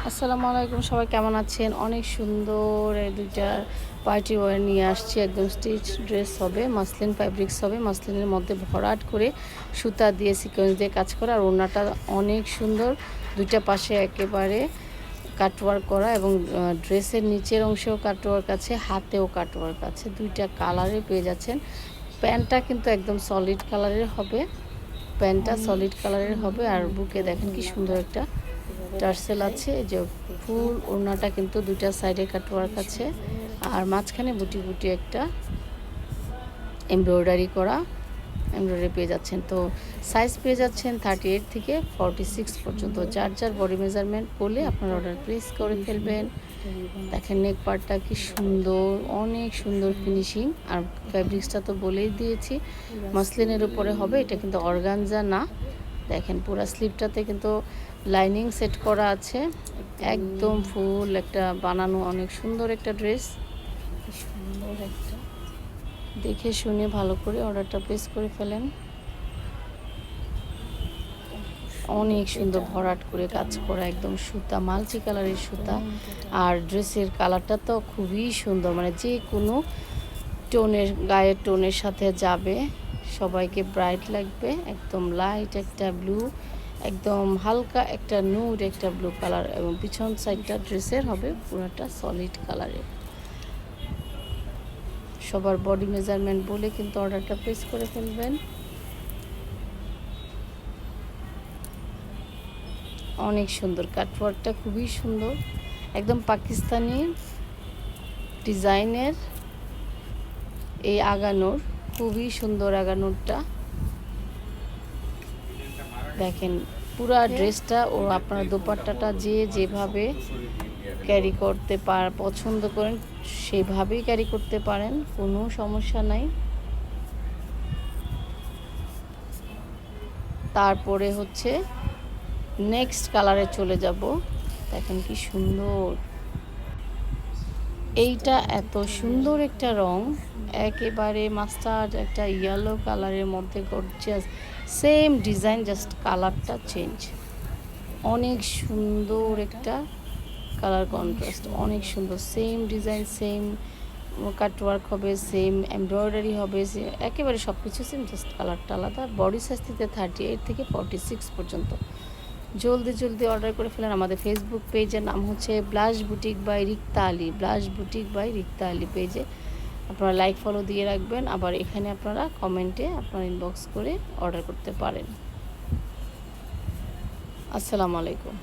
আসসালামু আলাইকুম, সবাই কেমন আছেন? অনেক সুন্দর এই দুইটা পার্টি ওয়্যার নিয়ে আসছি। একদম স্টিচ ড্রেস হবে, মাসলিন ফ্যাব্রিক্স হবে, মাসলিনের মধ্যে ভরাট করে সুতা দিয়ে সিকোয়েন্স দিয়ে কাজ করা। আর ওড়নাটা অনেক সুন্দর, দুইটা পাশে একেবারে কাটওয়ার্ক করা এবং ড্রেসের নিচের অংশেও কাটওয়ার্ক আছে, হাতেও কাটওয়ার্ক আছে। দুইটা কালারে পেয়ে যাচ্ছেন। প্যান্টটা কিন্তু একদম সলিড কালারের হবে, প্যান্টটা সলিড কালারের হবে। আর বুকে দেখেন কি সুন্দর একটা টার্সেল আছে, যে ফুল ওড়নাটা কিন্তু দুইটা সাইডে কাটওয়ার্ক আছে, আর মাঝখানে বুটি বুটি একটা এমব্রয়ডারি করা এমব্রয়ডারি পেয়ে যাচ্ছেন। তো সাইজ পেয়ে যাচ্ছেন 38 থেকে 46 পর্যন্ত। যার যার বডি মেজারমেন্ট বলে আপনার অর্ডার প্লেস করে ফেলবেন। দেখেন নেক পার্টটা কি সুন্দর, অনেক সুন্দর ফিনিশিং। আর ফ্যাব্রিক্সটা তো বলেই দিয়েছি, মাসলিনের উপরে হবে, এটা কিন্তু অর্গানজা না। দেখেন পুরো স্লিপটাতে কিন্তু লাইনিং সেট করা আছে, একদম ফুল একটা বানানো, অনেক সুন্দর একটা ড্রেস। সুন্দর একটা, দেখে শুনে ভালো করে অর্ডারটা প্লেস করে ফেলেন। অনেক সুন্দর ভরাট করে কাজ করা, একদম সুতা, মাল্টি কালারের সুতা। আর ড্রেসের কালারটা তো খুবই সুন্দর, মানে যে কোনো টোনের, গায়ের টোনের সাথে যাবে, সবাইকে ব্রাইট লাগবে। একদম লাইট একটা ব্লু, একদম হালকা একটা নুড একটা ব্লু কালার, এবং পিছন সাইডটা ড্রেসের হবে পুরোটা সলিড কালারের। সবার বডি মেজারমেন্ট বলে কিন্তু অর্ডারটা প্লেস করে ফেলবেন। অনেক সুন্দর, কাটওয়ার্কটা খুবই সুন্দর, একদম পাকিস্তানি ডিজাইনের এই আগানোর, খুবই সুন্দর আগানোরটা। দেখেন পুরা ড্রেসটা, ও আপনার দোপাট্টাটা যে যেভাবে ক্যারি করতে পছন্দ করেন সেভাবেই ক্যারি করতে পারেন, কোনো সমস্যা নাই। তারপরে হচ্ছে নেক্সট কালারে চলে যাব। দেখেন কি সুন্দর, এইটা এত সুন্দর একটা রং, একেবারে মাস্টার্ড একটা ইয়েলো কালারের মধ্যে গর্জিয়াস, সেম ডিজাইন, জাস্ট কালারটা চেঞ্জ। অনেক সুন্দর একটা কালার কন্ট্রাস্ট, অনেক সুন্দর, সেম ডিজাইন, সেম কাটওয়ার্ক হবে, সেম এমব্রয়ডারি হবে, একেবারে সব কিছু সেম, জাস্ট কালারটা আলাদা। বডি সাইজ থেকে 38 থেকে 46 পর্যন্ত। জলদি জলদি অর্ডার করে ফেলেন। আমাদের ফেসবুক পেজের নাম হচ্ছে Blush Boutique by Rikta Ali, Blush Boutique by Rikta Ali পেজে আপনারা লাইক ফলো দিয়ে রাখবেন। আবার এখানে আপনারা কমেন্টে আপনারা ইনবক্স করে অর্ডার করতে পারেন। আসসালামু আলাইকুম।